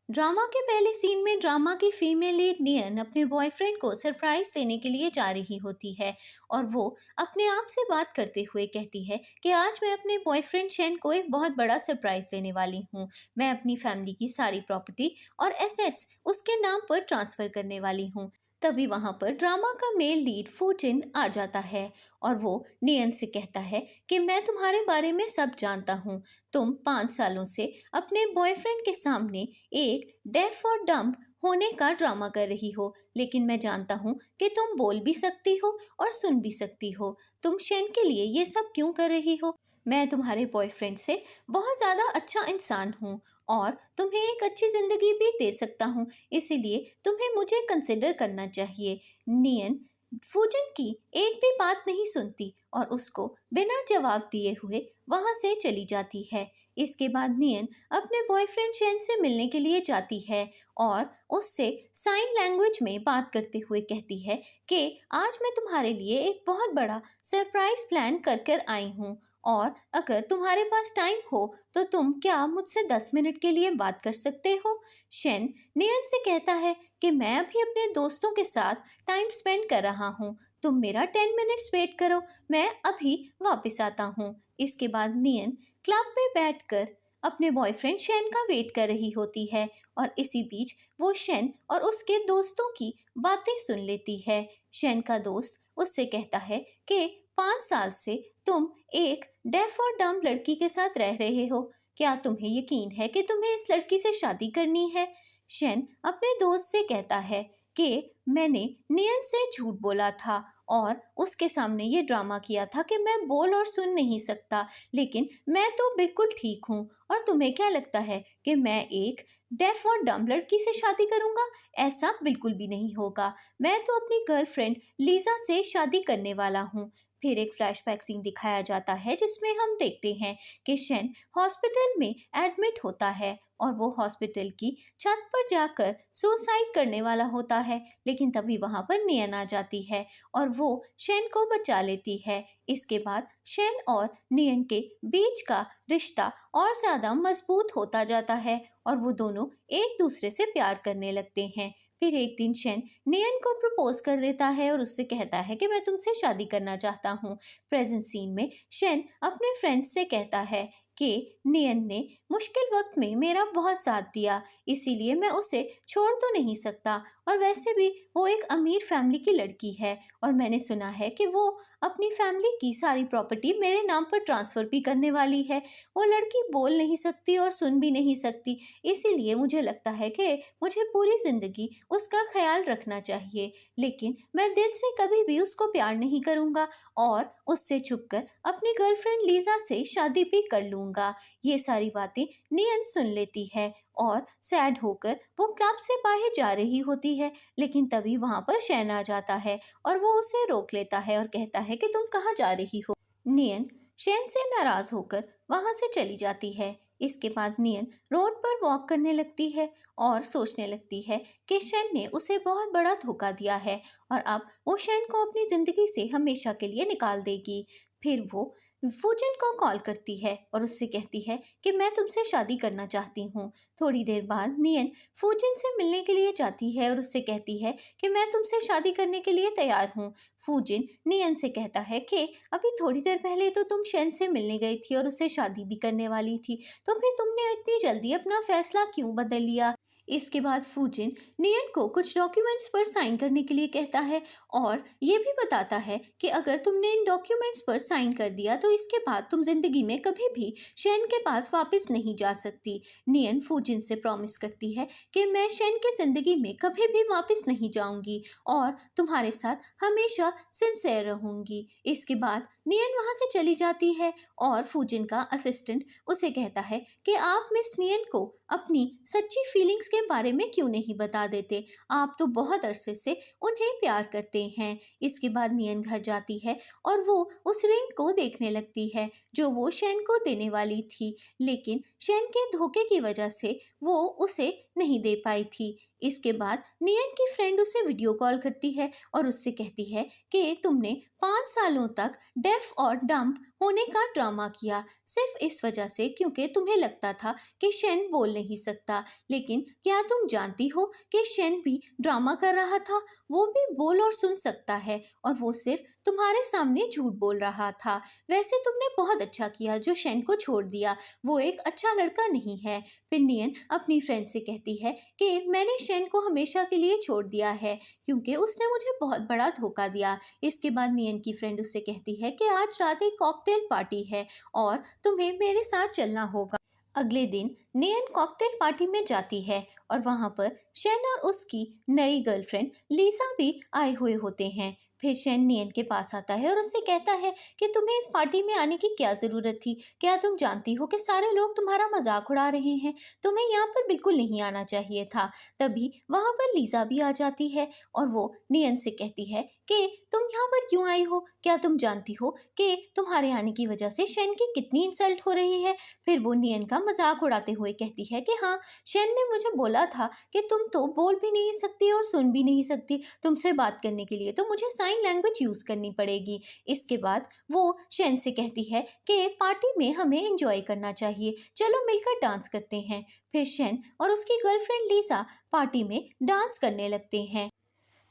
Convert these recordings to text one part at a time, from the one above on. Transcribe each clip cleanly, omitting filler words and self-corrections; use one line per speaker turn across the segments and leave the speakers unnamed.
Drama के पहले scene में ड्रामा की फीमेल लीड नियन अपने बॉयफ्रेंड को सरप्राइज देने के लिए जा रही होती है और वो अपने आप से बात करते हुए कहती है कि आज मैं अपने बॉयफ्रेंड शेन को एक बहुत बड़ा सरप्राइज देने वाली हूँ। मैं अपनी फैमिली की सारी प्रॉपर्टी और एसेट्स उसके नाम पर ट्रांसफर करने वाली हूँ। तभी वहां पर ड्रामा का मेल लीड फूजिन आ जाता है और वो नियन से कहता है कि मैं तुम्हारे बारे में सब जानता हूँ। तुम 5 सालों से अपने बॉयफ्रेंड के सामने एक डेफ और डम्ब होने का ड्रामा कर रही हो, लेकिन मैं जानता हूँ कि तुम बोल भी सकती हो और सुन भी सकती हो। तुम शेन के लिए ये सब क्यों कर रही हो? मैं तुम्हारे बॉयफ्रेंड से बहुत ज़्यादा अच्छा इंसान हूँ और तुम्हें एक अच्छी ज़िंदगी भी दे सकता हूँ, इसीलिए तुम्हें मुझे कंसिडर करना चाहिए। नियन फूजन की एक भी बात नहीं सुनती और उसको बिना जवाब दिए हुए वहां से चली जाती है। इसके बाद नियन अपने बॉयफ्रेंड शेन से मिलने के लिए जाती है और उससे साइन लैंग्वेज में बात करते हुए कहती है कि आज मैं तुम्हारे लिए एक बहुत बड़ा सरप्राइज प्लान कर कर आई हूँ और अगर तुम्हारे पास टाइम हो तो तुम क्या मुझसे 10 मिनट के लिए बात कर सकते हो? शेन नियन से कहता है कि मैं अभी अपने दोस्तों के साथ टाइम स्पेंड कर रहा हूँ। तुम मेरा 10 मिनट्स वेट करो, मैं अभी वापस आता हूँ। इसके बाद नियन क्लब में बैठकर अपने बॉयफ्रेंड शेन का वेट कर रही होती है और इसी बीच वो शेन और उसके दोस्तों की बातें सुन लेती है। शेन का दोस्त उससे कहता है कि 5 साल से तुम एक डेफ और डम्ब लड़की के साथ रह रहे हो। क्या तुम्हें यकीन है कि तुम्हें इस लड़की से शादी करनी है? शेन अपने दोस्त से कहता है कि मैंने नियन से झूठ बोला था और उसके सामने ये ड्रामा किया था कि मैं बोल और सुन नहीं सकता, लेकिन मैं तो बिल्कुल ठीक हूँ। और तुम्हें क्या लगता है कि मैं एक डेफ और डम्ब लड़की से शादी करूंगा? ऐसा बिल्कुल भी नहीं होगा। मैं तो अपनी गर्लफ्रेंड लीजा से शादी करने वाला हूँ। फिर एक फ्लैशबैक सीन दिखाया जाता है जिसमें हम देखते हैं कि शेन हॉस्पिटल में एडमिट होता है और वो हॉस्पिटल की छत पर जाकर सुसाइड करने वाला होता है, लेकिन तभी वहां पर नियन आ जाती है और वो शेन को बचा लेती है। इसके बाद शेन और नियन के बीच का रिश्ता और ज्यादा मजबूत होता जाता है और वो दोनों एक दूसरे से प्यार करने लगते हैं। फिर एक दिन शेन नियन को प्रपोज कर देता है और उससे कहता है कि मैं तुमसे शादी करना चाहता हूँ। प्रेजेंट सीन में शेन अपने फ्रेंड्स से कहता है कि नियन ने मुश्किल वक्त में मेरा बहुत साथ दिया, इसीलिए मैं उसे छोड़ तो नहीं सकता। और वैसे भी वो एक अमीर फैमिली की लड़की है और मैंने सुना है कि वो अपनी फैमिली की सारी प्रॉपर्टी मेरे नाम पर ट्रांसफर भी करने वाली है। वो लड़की बोल नहीं सकती और सुन भी नहीं सकती, इसीलिए मुझे लगता है कि मुझे पूरी जिंदगी उसका ख्याल रखना चाहिए, लेकिन मैं दिल से कभी भी उसको प्यार नहीं करूंगा और उससे छुपकर अपनी गर्लफ्रेंड लीजा से शादी भी कर लूंगा। ये सारी बातें नियन सुन लेती है और सैड होकर वो क्लब से बाहर जा रही होती है, लेकिन तभी वहां पर शैन आ जाता है और वो उसे रोक लेता है और कहता है कि तुम कहाँ जा रही हो? नियन शैन से नाराज होकर वहां से चली जाती है। इसके बाद नियन रोड पर वॉक करने लगती है और सोचने लगती है कि शैन ने उसे बहुत बड़ा धोखा दिया है और अब वो शैन को अपनी जिंदगी से हमेशा के लिए निकाल देगी। फिर वो फूजिन को कॉल करती है और उससे कहती है कि मैं तुमसे शादी करना चाहती हूँ। थोड़ी देर बाद नियन फूजिन से मिलने के लिए जाती है और उससे कहती है कि मैं तुमसे शादी करने के लिए तैयार हूँ। फूजिन नियन से कहता है कि अभी थोड़ी देर पहले तो तुम शेन से मिलने गई थी और उससे शादी भी करने वाली थी, तो फिर तुमने इतनी जल्दी अपना फैसला क्यों बदल लिया? इसके बाद फूजिन नियन को कुछ डॉक्यूमेंट्स पर साइन करने के लिए कहता है और ये भी बताता है कि अगर तुमने इन डॉक्यूमेंट्स पर साइन कर दिया तो इसके बाद तुम जिंदगी में कभी भी शेन के पास वापस नहीं जा सकती। नियन फूजिन से प्रॉमिस करती है कि मैं शेन की जिंदगी में कभी भी वापस नहीं जाऊंगी और तुम्हारे साथ हमेशा सिंसेयर रहूंगी। इसके बाद नियन वहां से चली जाती है और फूजिन का असिस्टेंट उसे कहता है कि आप मिस नियन को अपनी सच्ची फीलिंग्स के बारे में क्यों नहीं बता देते? आप तो बहुत अरसे से उन्हें प्यार करते हैं। इसके बाद नियन घर जाती है और वो उस रिंग को देखने लगती है जो वो शैन को देने वाली थी, लेकिन शैन के धोखे की वजह से वो उसे नहीं दे पाई थी। इसके बाद नियन की फ्रेंड उसे वीडियो कॉल करती है और उससे कहती है कि तुमने 5 सालों तक डेफ और डम्प होने का ड्रामा किया सिर्फ इस वजह से क्योंकि तुम्हें लगता था कि शेन बोल नहीं सकता। लेकिन क्या तुम जानती हो कि शेन भी ड्रामा कर रहा था? वो भी बोल और सुन सकता है और वो सिर्फ तुम्हारे सामने झूठ बोल रहा था। वैसे तुमने बहुत अच्छा किया जो शेन को छोड़ दिया, वो एक अच्छा लड़का नहीं है। फिर नियन अपनी फ्रेंड से कहती है कि मैंने शेन को हमेशा के लिए छोड़ दिया है क्योंकि उसने मुझे बहुत बड़ा धोखा दिया। इसके बाद नियन की फ्रेंड उससे कहती है कि आज रात एक कॉकटेल पार्टी है और तुम्हें मेरे साथ चलना होगा। अगले दिन नियन कॉकटेल पार्टी में जाती है और वहां पर शेन और उसकी नई गर्लफ्रेंड लीसा भी आए हुए होते हैं। फिर शेन नियन के पास आता है और उससे कहता है कि तुम्हें इस पार्टी में आने की क्या जरूरत थी? क्या तुम जानती हो कि सारे लोग तुम्हारा मजाक उड़ा रहे हैं? तुम्हें यहाँ पर बिल्कुल नहीं आना चाहिए था। तभी वहां पर लीजा भी आ जाती है और वो नियन से कहती है कि तुम यहाँ पर क्यों आई हो? क्या तुम जानती हो कि तुम्हारे आने की वजह से शेन की कितनी इंसल्ट हो रही है? फिर वो नियन का मजाक उड़ाते हुए कहती है कि हाँ, शेन ने मुझे बोला था कि तुम तो बोल भी नहीं सकती और सुन भी नहीं सकती, तुमसे बात करने के लिए तो मुझे साइन लैंग्वेज यूज करनी पड़ेगी। इसके बाद वो शेन से कहती है कि पार्टी में हमें एंजॉय करना चाहिए, चलो मिलकर डांस करते हैं। फिर शेन और उसकी गर्लफ्रेंड लीसा पार्टी में डांस करने लगते हैं।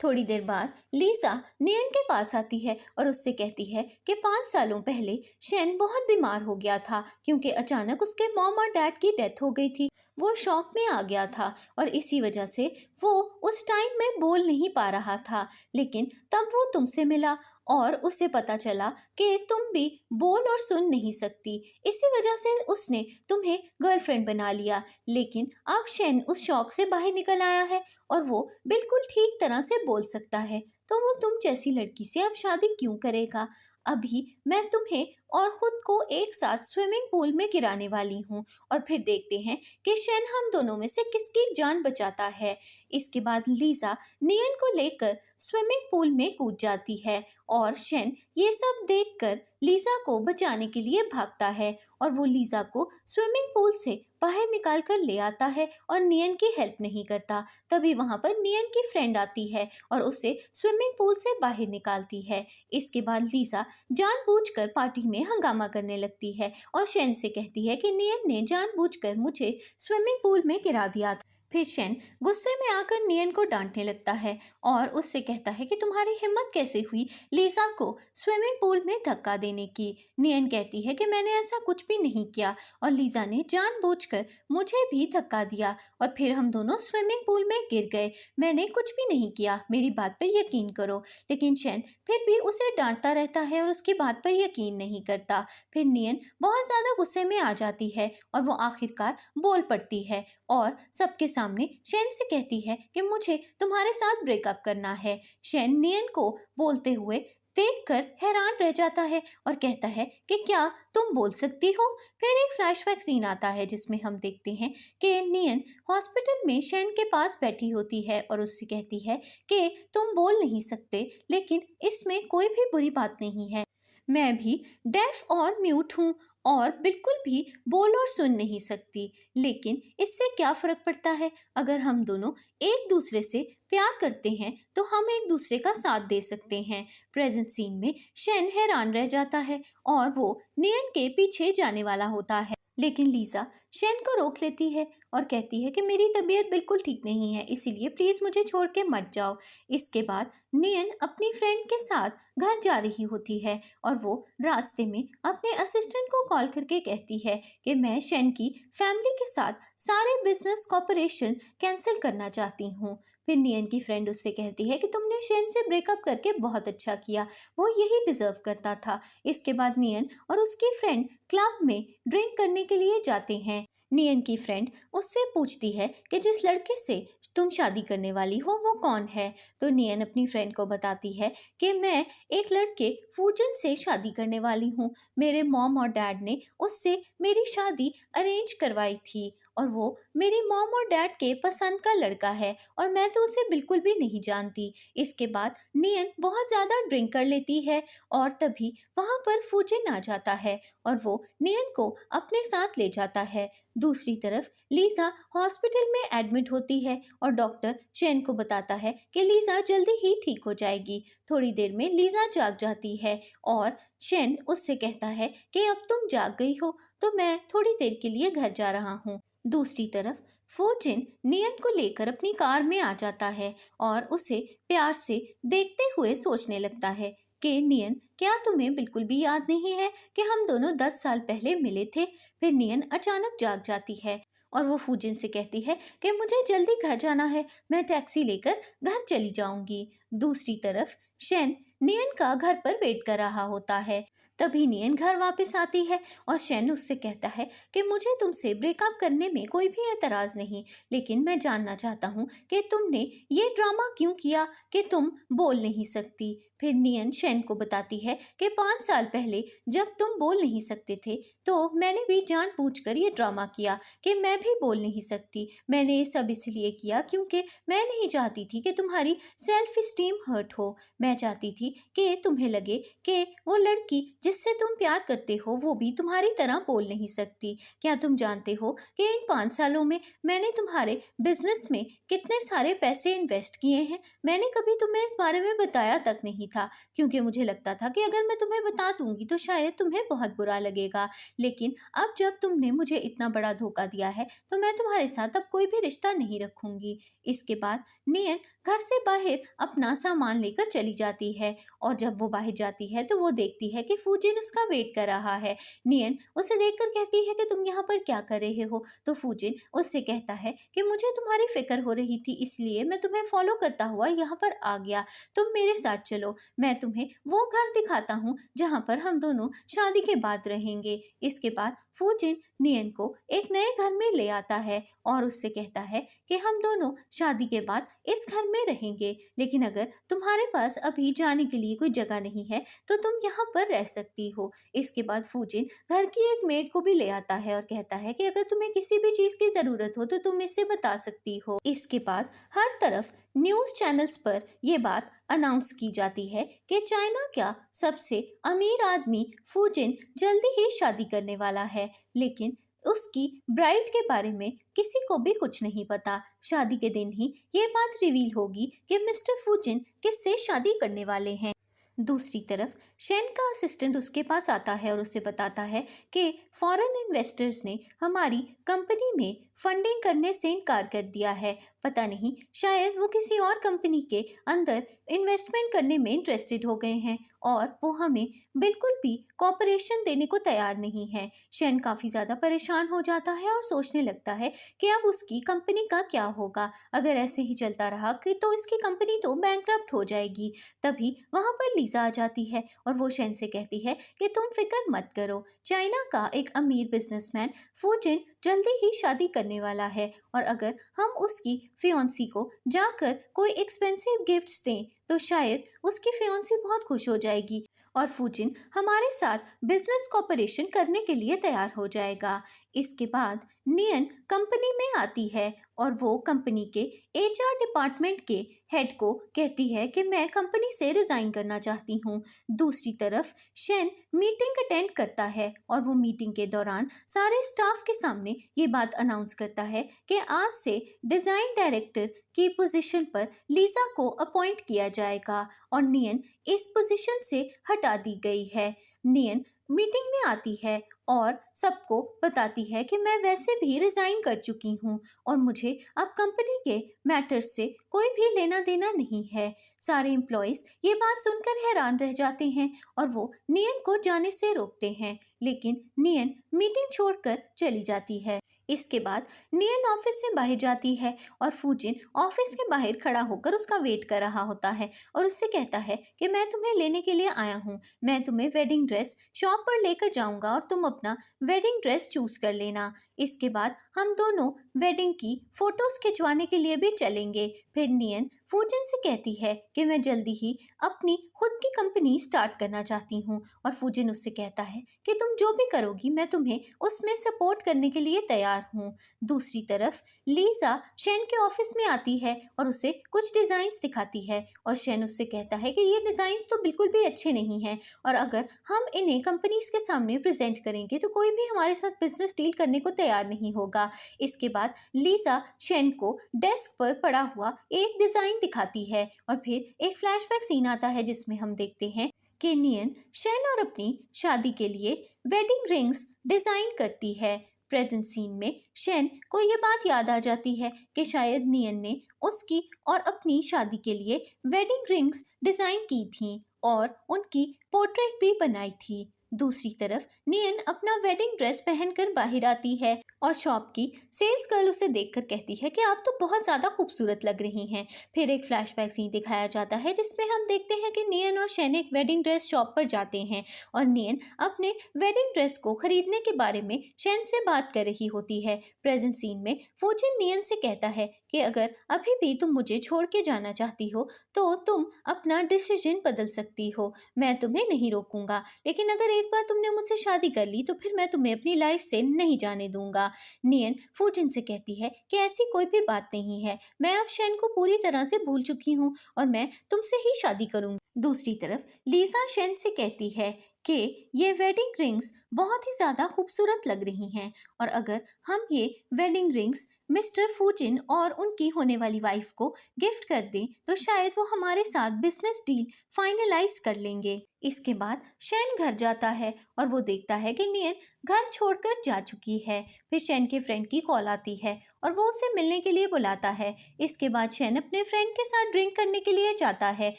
थोड़ी देर बाद लीसा नियन के पास आती है और उससे कहती है कि 5 सालों पहले शेन बहुत बीमार हो गया था क्योंकि अचानक उसके मॉम और डैड की डेथ हो गई थी। वो शॉक में आ गया था और इसी वजह से वो उस टाइम में बोल नहीं पा रहा था। लेकिन तब वो तुमसे मिला और उसे पता चला कि तुम भी बोल और सुन नहीं सकती, इसी वजह से उसने तुम्हें गर्लफ्रेंड बना लिया। लेकिन अब शेन उस शौक से बाहर निकल आया है और वो बिल्कुल ठीक तरह से बोल सकता है, तो वो तुम जैसी लड़की से अब शादी क्यों करेगा? अभी मैं तुम्हें और खुद को एक साथ स्विमिंग पूल में गिराने वाली हूँ और फिर देखते हैं कि शेन हम दोनों में से किसकी जान बचाता है। इसके बाद लीजा नियन को लेकर स्विमिंग पूल में कूद जाती है और शेन ये सब देखकर लीजा को बचाने के लिए भागता है और वो लीजा को स्विमिंग पूल से बाहर निकाल कर ले आता है और नियन की हेल्प नहीं करता। तभी वहां पर नियन की फ्रेंड आती है और उसे स्विमिंग पूल से बाहर निकालती है। इसके बाद लीजा जानबूझकर पार्टी में हंगामा करने लगती है और शेन से कहती है कि नियन ने जानबूझकर मुझे स्विमिंग पूल में गिरा दिया था। फिर शेन गुस्से में आकर नियन को डांटने लगता है और उससे कहता है कि तुम्हारी हिम्मत कैसे हुई लीजा को स्विमिंग पूल में धक्का देने की? नियन कहती है कि मैंने ऐसा कुछ भी नहीं किया और लीजा ने जानबूझकर मुझे भी धक्का दिया और फिर हम दोनों स्विमिंग पूल में गिर गए। मैंने कुछ भी नहीं किया, मेरी बात पर यकीन करो। लेकिन शेन फिर भी उसे डांटता रहता है और उसकी बात पर यकीन नहीं करता। फिर नियन बहुत ज्यादा गुस्से में आ जाती है और वो आखिरकार बोल पड़ती है और सबके सामने शेन से कहती है कि मुझे तुम्हारे साथ ब्रेकअप करना है। शेन नियन को बोलते हुए देखकर हैरान रह जाता है और कहता है कि क्या तुम बोल सकती हो? फिर एक फ्लैशबैक सीन आता है जिसमें हम देखते हैं कि नियन हॉस्पिटल में शेन के पास बैठी होती है और उससे कहती है कि तुम बोल नहीं सकते, लेकिन इसमें कोई भी बुरी बात नहीं है। मैं भी डेफ और म्यूट हूँ और बिल्कुल भी बोल और सुन नहीं सकती, लेकिन इससे क्या फर्क पड़ता है? अगर हम दोनों एक दूसरे से प्यार करते हैं तो हम एक दूसरे का साथ दे सकते हैं। प्रेजेंट सीन में शेन हैरान रह जाता है और वो नियन के पीछे जाने वाला होता है, लेकिन लीजा शेन को रोक लेती है और कहती है कि मेरी तबीयत बिल्कुल ठीक नहीं है, इसीलिए प्लीज मुझे छोड़ के मत जाओ। इसके बाद नियन अपनी फ्रेंड के साथ घर जा रही होती है और वो रास्ते में अपने असिस्टेंट को कॉल करके कहती है कि मैं शेन की फैमिली के साथ सारे बिजनेस कॉपरेशन कैंसिल करना चाहती हूँ। फिर नियन की फ्रेंड उससे कहती है कि तुमने शेन से ब्रेकअप करके बहुत अच्छा किया, वो यही डिजर्व करता था। इसके बाद नियन और उसकी फ्रेंड क्लब में ड्रिंक करने के लिए जाते हैं। नियन की फ्रेंड उससे पूछती है कि जिस लड़के से तुम शादी करने वाली हो वो कौन है? तो नियन अपनी फ्रेंड को बताती है कि मैं एक लड़के फूजन से शादी करने वाली हूँ। मेरे मॉम और डैड ने उससे मेरी शादी अरेंज करवाई थी और वो मेरी मॉम और डैड के पसंद का लड़का है और मैं तो उसे बिल्कुल भी नहीं जानती। इसके बाद नियन बहुत ज़्यादा ड्रिंक कर लेती है और तभी वहाँ पर फूजिन आ जाता है और वो नियन को अपने साथ ले जाता है। दूसरी तरफ लीजा हॉस्पिटल में एडमिट होती है और डॉक्टर शेन को बताता है कि लीजा जल्दी ही ठीक हो जाएगी। थोड़ी देर में लीजा जाग जाती है और शेन उससे कहता है कि अब तुम जाग गई हो तो मैं थोड़ी देर के लिए घर जा रहा हूँ। दूसरी तरफ फोर्जिन नियन को लेकर अपनी कार में आ जाता है और उसे प्यार से देखते हुए सोचने लगता है कि नियन, क्या तुम्हें बिल्कुल भी याद नहीं है कि हम दोनों 10 साल पहले मिले थे। फिर नियन अचानक जाग जाती है और वो फूजिन से कहती है कि मुझे जल्दी घर जाना है, मैं टैक्सी लेकर घर चली जाऊंगी। दूसरी तरफ शेन नियन का घर पर वेट कर रहा होता है। तभी नियन घर वापस आती है और शेन उससे कहता है कि मुझे तुमसे ब्रेकअप करने में कोई भी एतराज नहीं, लेकिन मैं जानना चाहता हूँ कि तुमने ये ड्रामा क्यों किया कि तुम बोल नहीं सकती। फिर नियन शेन को बताती है कि 5 साल पहले जब तुम बोल नहीं सकते थे तो मैंने भी जानबूझकर ये ड्रामा किया कि मैं भी बोल नहीं सकती। मैंने ये सब इसलिए किया क्योंकि मैं नहीं चाहती थी कि तुम्हारी सेल्फ स्टीम हर्ट हो। मैं चाहती थी कि तुम्हें लगे कि वो लड़की जिससे तुम प्यार करते हो वो भी तुम्हारी तरह बोल नहीं सकती। क्या तुम जानते हो कि इन 5 सालों में मैंने तुम्हारे बिजनेस में कितने सारे पैसे इन्वेस्ट किए हैं। मैंने कभी तुम्हें इस बारे में बताया तक नहीं था क्योंकि मुझे लगता था कि अगर मैं तुम्हें बता दूंगी तो शायद तुम्हें बहुत बुरा लगेगा। लेकिन अब जब तुमने मुझे इतना बड़ा धोखा दिया है तो मैं तुम्हारे साथ अब कोई भी रिश्ता नहीं रखूंगी। इसके बाद नियन घर से बाहर अपना सामान लेकर चली जाती है और जब वो बाहर जाती है तो वो देखती है कि फूजिन उसका वेट कर रहा है। नियन उसे देखकर कहती है कि तुम यहाँ पर क्या कर रहे हो। तो फूजिन उससे कहता है कि मुझे तुम्हारी फिक्र हो रही थी इसलिए मैं तुम्हें फॉलो करता हुआ यहाँ पर आ गया। तुम मेरे साथ चलो, मैं तुम्हें वो घर दिखाता हूँ जहाँ पर हम दोनों शादी के बाद रहेंगे। इसके बाद फूजिन नियन को एक नए घर में ले आता है और उससे कहता है कि हम दोनों शादी के बाद इस घर में रहेंगे, लेकिन अगर तुम्हारे पास अभी जाने के लिए कोई जगह नहीं है तो तुम यहाँ पर रह सकती हो। इसके बाद फूजिन घर की एक मेड को भी ले आता है और कहता है कि अगर तुम्हें किसी भी चीज की जरूरत हो तो तुम इससे बता सकती हो। इसके बाद हर तरफ न्यूज चैनल्स पर ये बात अनाउंस की जाती है कि चाइना का सबसे अमीर आदमी फूजिन जल्दी ही शादी करने वाला है, लेकिन उसकी ब्राइड के बारे में किसी को भी कुछ नहीं पता। शादी के दिन ही ये बात रिवील होगी कि मिस्टर फूजिन किससे शादी करने वाले हैं। दूसरी तरफ शेन का असिस्टेंट उसके पास आता है और उसे बताता है कि फॉरेन इन्वेस्टर्स ने हमारी कंपनी में फंडिंग करने से इनकार कर दिया है। पता नहीं, शायद वो किसी और कंपनी के अंदर इन्वेस्टमेंट करने में इंटरेस्टेड हो गए हैं और वो हमें बिल्कुल भी कॉपरेशन देने को तैयार नहीं है। शेन काफ़ी ज़्यादा परेशान हो जाता है और सोचने लगता है कि अब उसकी कंपनी का क्या होगा। अगर ऐसे ही चलता रहा कि तो इसकी कंपनी तो बैंकरप्ट हो जाएगी। तभी वहाँ पर लीजा आ जाती है और वो शेन से कहती है कि तुम फिक्र मत करो, चाइना का एक अमीर बिजनेसमैन फूजिन जल्दी ही शादी करने वाला है और अगर हम उसकी फियोंसी को जाकर कोई एक्सपेंसिव गिफ्ट्स दें तो शायद उसकी फियोंसी बहुत खुश हो जाएगी और फूजिन हमारे साथ बिजनेस कॉपरेशन करने के लिए तैयार हो जाएगा। इसके बाद नियन कंपनी में आती है और वो कंपनी के एचआर डिपार्टमेंट के हेड को कहती है कि मैं कंपनी से रिजाइन करना चाहती हूँ। दूसरी तरफ शेन मीटिंग अटेंड करता है और वो मीटिंग के दौरान सारे स्टाफ के सामने ये बात अनाउंस करता है कि आज से डिजाइन डायरेक्टर की पोजीशन पर लीजा को अपॉइंट किया जाएगा और नियन इस पोजीशन से हटा दी गई है। नियन मीटिंग में आती है और सबको बताती है कि मैं वैसे भी रिजाइन कर चुकी हूँ और मुझे अब कंपनी के मैटर्स से कोई भी लेना देना नहीं है। सारे एम्प्लॉयज ये बात सुनकर हैरान रह जाते हैं और वो नियन को जाने से रोकते हैं, लेकिन नियन मीटिंग छोड़कर चली जाती है। इसके बाद नियन ऑफिस से बाहर जाती है और फूजिन ऑफिस के बाहर खड़ा होकर उसका वेट कर रहा होता है और उससे कहता है कि मैं तुम्हें लेने के लिए आया हूँ, मैं तुम्हें वेडिंग ड्रेस शॉप पर लेकर जाऊंगा और तुम अपना वेडिंग ड्रेस चूज कर लेना। इसके बाद हम दोनों वेडिंग की फोटोज खिंचवाने के लिए भी चलेंगे। फिर नियन फूजिन से कहती है कि मैं जल्दी ही अपनी खुद की कंपनी स्टार्ट करना चाहती हूँ और फूजिन उससे कहता है कि तुम जो भी करोगी मैं तुम्हें उसमें सपोर्ट करने के लिए तैयार हूँ। दूसरी तरफ लीजा शेन के ऑफिस में आती है और उसे कुछ डिज़ाइंस दिखाती है और शेन उससे कहता है कि ये डिज़ाइंस तो बिल्कुल भी अच्छे नहीं हैं और अगर हम इन्हें कंपनीज के सामने प्रेजेंट करेंगे तो कोई भी हमारे साथ बिजनेस डील करने को तैयार नहीं होगा। इसके बाद लीजा शेन को डेस्क पर पड़ा हुआ एक डिज़ाइन दिखाती है और फिर एक फ्लैशबैक सीन आता है जिसमें हम देखते हैं कि नियन शेन और अपनी शादी के लिए वेडिंग रिंग्स डिज़ाइन करती है। प्रेजेंट सीन में शेन को ये बात याद आ जाती है कि शायद नियन ने उसकी और अपनी शादी के लिए वेडिंग रिंग्स डिज़ाइन की थी और उनकी पोर्ट्रेट भी बनाई थी। दूसरी तरफ नियन अपना वेडिंग ड्रेस पहनकर बाहर आती है और शॉप की सेल्स गर्ल उसे देखकर कहती है कि आप तो बहुत ज़्यादा खूबसूरत लग रही हैं। फिर एक फ्लैशबैक सीन दिखाया जाता है जिसमें हम देखते हैं कि नियन और शेन एक वेडिंग ड्रेस शॉप पर जाते हैं और नियन अपने वेडिंग ड्रेस को खरीदने के बारे में शेन से बात कर रही होती है। प्रेजेंट सीन में फूजिन नियन से कहता है कि अगर अभी भी तुम मुझे छोड़ के जाना चाहती हो तो तुम अपना डिसीजन बदल सकती हो, मैं तुम्हें नहीं रोकूंगा, लेकिन अगर एक बार तुमने मुझसे शादी कर ली तो फिर मैं तुम्हें अपनी लाइफ से नहीं जाने दूंगा। नियन फूजिन से कहती है कि ऐसी कोई भी बात नहीं है, मैं अब शेन को पूरी तरह से भूल चुकी हूँ और मैं तुमसे ही शादी करूंगी। दूसरी तरफ लीजा शेन से कहती है कि ये वेडिंग रिंग्स बहुत ही ज़्यादा खूबसूरत लग रही हैं और अगर हम ये वेडिंग रिंग्स मिस्टर फूजिन और उनकी होने वाली वाइफ को गिफ्ट कर दें तो शायद वो हमारे साथ बिजनेस डील फाइनलाइज कर लेंगे। इसके बाद शेन घर जाता है और वो देखता है कि नियन घर छोड़कर जा चुकी है। फिर शेन के फ्रेंड की कॉल आती है और वो उसे मिलने के लिए बुलाता है। इसके बाद शेन अपने फ्रेंड के साथ ड्रिंक करने के लिए जाता है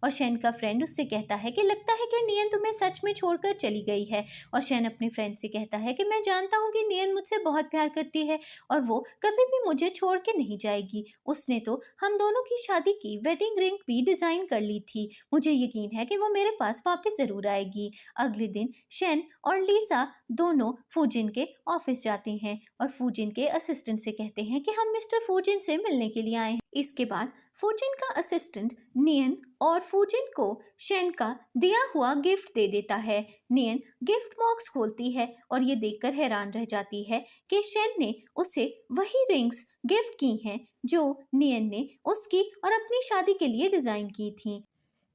और शेन का फ्रेंड उससे कहता है कि लगता है कि नियन तुम्हें सच में छोड़कर चली गई है और शेन अपने फ्रेंड से कहता है कि मैं जानता हूँ कि नियन मुझसे बहुत प्यार करती है और वो कभी भी मुझे छोड़ के नहीं जाएगी। उसने तो हम दोनों की शादी की वेडिंग रिंग भी डिज़ाइन कर ली थी, मुझे यकीन है कि वो मेरे पास वापस ज़रूर आएगी। अगले दिन शेन और लीसा दोनों फूजिन के ऑफिस जाते हैं और फूजिन के असिस्टेंट से कहते हैं कि हम मिस्टर फूजिन से मिलने के लिए आए हैं। इसके बाद फूजिन का असिस्टेंट नियन और फूजिन को शेन का दिया हुआ गिफ्ट दे देता है। नियन गिफ्ट बॉक्स खोलती है और ये देखकर हैरान रह जाती है कि शेन ने उसे वही रिंग्स गिफ्ट की हैं जो नियन ने उसकी और अपनी शादी के लिए डिज़ाइन की थी।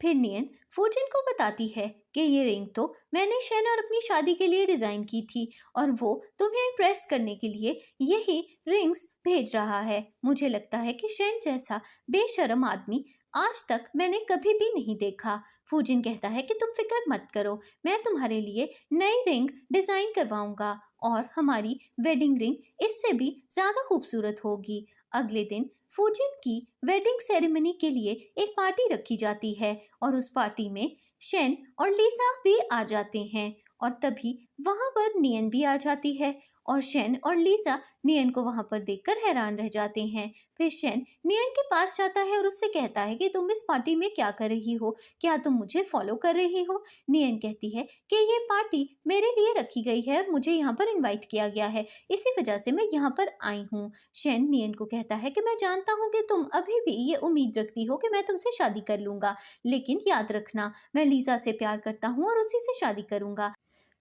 फिर नियन फूजिन को बताती है कि ये रिंग तो मैंने शेन और अपनी शादी के लिए डिज़ाइन की थी और वो तुम्हें इम्प्रेस करने के लिए यही रिंग्स भेज रहा है। मुझे लगता है कि शेन जैसा बेशर्म आदमी आज तक मैंने कभी भी नहीं देखा। फूजिन कहता है कि तुम फिक्र मत करो, मैं तुम्हारे लिए नई रिंग डिज़ाइन करवाऊंगा और हमारी वेडिंग रिंग इससे भी ज़्यादा खूबसूरत होगी। अगले दिन फूजिन की वेडिंग सेरेमनी के लिए एक पार्टी रखी जाती है और उस पार्टी में शेन और लीसा भी आ जाते हैं और तभी वहां पर नियन भी आ जाती है और शेन और लीसा नियन को वहां पर देखकर हैरान रह जाते हैं। फिर शेन नियन के पास जाता है और उससे कहता है कि तुम इस पार्टी में क्या कर रही हो, क्या तुम मुझे फॉलो कर रही हो। नियन कहती है कि ये पार्टी मेरे लिए रखी गई है और मुझे यहाँ पर इनवाइट किया गया है, इसी वजह से मैं यहाँ पर आई हूँ। शेन नियन को कहता है कि मैं जानता हूँ कि तुम अभी भी ये उम्मीद रखती हो कि मैं तुमसे शादी कर लूंगा, लेकिन याद रखना मैं लीजा से प्यार करता हूँ और उसी से शादी करूंगा।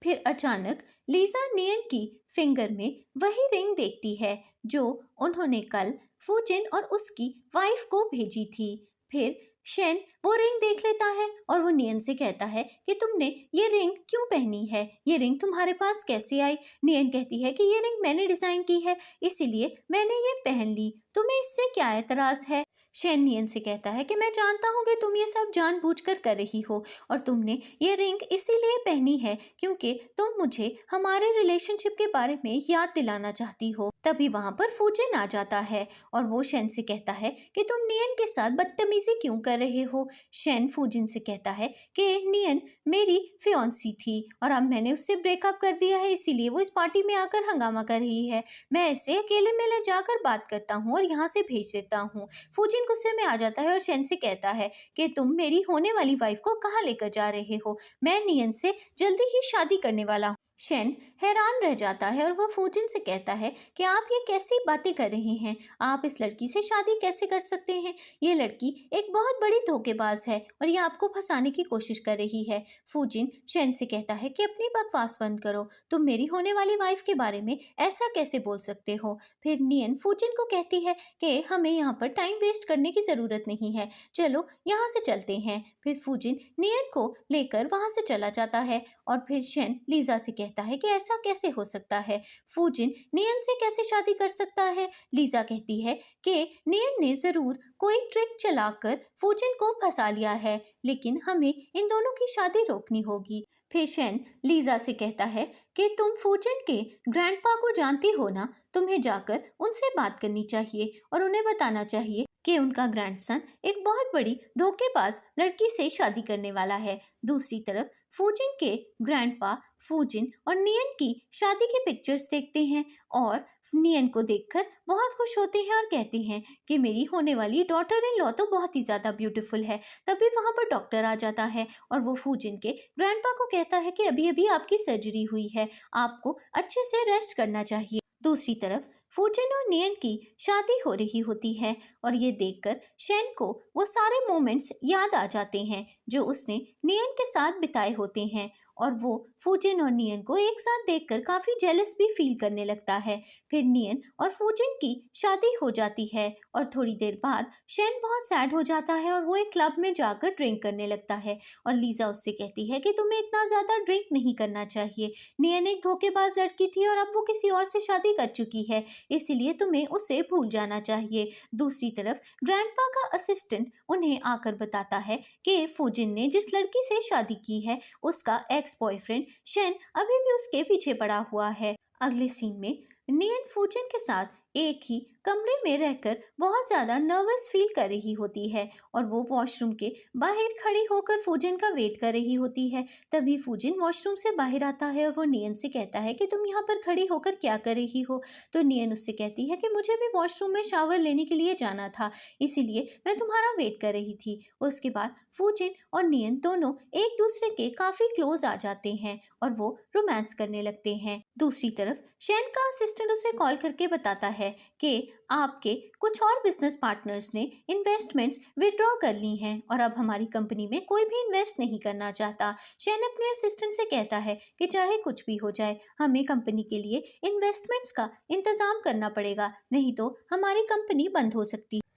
फिर अचानक लीजा नियन की फिंगर में वही रिंग देखती है जो उन्होंने कल फूजिन और उसकी वाइफ को भेजी थी। फिर शेन वो रिंग देख लेता है और वो नियन से कहता है कि तुमने ये रिंग क्यों पहनी है, ये रिंग तुम्हारे पास कैसे आई। नियन कहती है कि ये रिंग मैंने डिजाइन की है इसीलिए मैंने ये पहन ली, तुम्हें इससे क्या एतराज है। शेन नियन से कहता है कि मैं जानता हूँ कि तुम ये सब जानबूझकर कर रही हो और तुमने ये रिंग इसीलिए पहनी है क्योंकि तुम मुझे हमारे रिलेशनशिप के बारे में याद दिलाना चाहती हो। तभी वहां पर फूजिन आ जाता है और वो शेन से कहता है कि तुम नियन के साथ बदतमीजी क्यों कर रहे हो। शेन फूजिन से कहता है कि नियन मेरी फियांसी थी और अब मैंने उससे ब्रेकअप कर दिया है, इसीलिए वो इस पार्टी में आकर हंगामा कर रही है, मैं इसे अकेले में ले जाकर बात करता हूँ और यहाँ से भेज देता हूँ। फूजिन गुस्से में आ जाता है और शेन से कहता है कि तुम मेरी होने वाली वाइफ को कहाँ लेकर जा रहे हो, मैं नियन से जल्दी ही शादी करने वाला हूँ। शेन हैरान रह जाता है और वो फूजिन से कहता है कि आप ये कैसी बातें कर रहे हैं, आप इस लड़की से शादी कैसे कर सकते हैं? ये लड़की एक बहुत बड़ी धोखेबाज है और ये आपको फंसाने की कोशिश कर रही है। फूजिन शेन से कहता है कि अपनी बकवास बंद करो, तुम मेरी होने वाली वाइफ के बारे में ऐसा कैसे बोल सकते हो? फिर नियन फूजिन को कहती है कि हमें यहाँ पर टाइम वेस्ट करने की ज़रूरत नहीं है, चलो यहाँ से चलते हैं। फिर फूजिन नियन को लेकर वहाँ से चला जाता है और फिर शेन लीजा से कहता है कि ऐसा कैसे हो सकता है, फूजिन नियन से कैसे शादी कर सकता है? लीजा कहती है कि नियन ने जरूर कोई ट्रिक चलाकर फूजिन को फंसा लिया है, लेकिन हमें इन दोनों की शादी रोकनी होगी। फिर शेन लीजा से कहता है कि तुम फूजिन के ग्रैंडपा को जानती हो ना, तुम्हें जाकर उनसे बात करनी चाहिए और उन्हें बताना चाहिए कि उनका ग्रैंडसन एक बहुत बड़ी धोखेबाज लड़की से शादी करने वाला है। दूसरी तरफ फूजिन के ग्रैंडपा फूजिन और नियन की शादी की पिक्चर्स देखते हैं और नियन को देखकर बहुत खुश होते हैं और कहते हैं कि मेरी होने वाली डॉटर इन लॉ तो बहुत ही ज़्यादा ब्यूटीफुल है। तभी वहाँ पर डॉक्टर आ जाता है और वो फूजिन के ग्रैंडपा को कहता है कि अभी अभी आपकी सर्जरी हुई है, आपको अच्छे से रेस्ट करना चाहिए। दूसरी तरफ फूजिन और नियन की शादी हो रही होती है और ये देखकर शेन को वो सारे मोमेंट्स याद आ जाते हैं जो उसने नियन के साथ बिताए होते हैं और वो फूजिन और नियन को एक साथ देखकर काफ़ी जेलस भी फील करने लगता है। फिर नियन और फूजिन की शादी हो जाती है और थोड़ी देर बाद शेन बहुत सैड हो जाता है और वो एक क्लब में जाकर ड्रिंक करने लगता है और लीजा उससे कहती है कि तुम्हें इतना ज़्यादा ड्रिंक नहीं करना चाहिए, नियन एक धोखेबाज लड़की थी और अब वो किसी और से शादी कर चुकी है, इसीलिए तुम्हें उसे भूल जाना चाहिए। दूसरी तरफ ग्रैंडपा का असिस्टेंट उन्हें आकर बताता है कि फूजिन ने जिस लड़की से शादी की है उसका एक्स बॉयफ्रेंड शेन अभी भी उसके पीछे पड़ा हुआ है। अगले सीन में नियन फूजिन के साथ एक ही कमरे में रहकर बहुत ज़्यादा नर्वस फील कर रही होती है और वो वॉशरूम के बाहर खड़ी होकर फूजिन का वेट कर रही होती है। तभी फूजिन वॉशरूम से बाहर आता है और वो नियन से कहता है कि तुम यहाँ पर खड़ी होकर क्या कर रही हो? तो नियन उससे कहती है कि मुझे भी वॉशरूम में शावर लेने के लिए जाना था, इसीलिए मैं तुम्हारा वेट कर रही थी। उसके बाद फूजिन और नियन दोनों एक दूसरे के काफ़ी क्लोज आ जाते हैं और वो रोमांस करने लगते हैं। दूसरी तरफ शेन का असिस्टेंट उसे कॉल करके बताता है कि आपके कुछ और बिजनेस पार्टनर्स ने इन्वेस्टमेंट्स विड्रॉ कर ली हैं और अब हमारी कंपनी में कोई भी इन्वेस्ट नहीं करना चाहता। शेन अपने असिस्टेंट से कहता है कि चाहे कुछ भी हो जाए, हमें कंपनी के लिए इन्वेस्टमेंट्स का इंतजाम करना पड़ेगा, नहीं तो हमारी कंपनी बंद हो सकती है।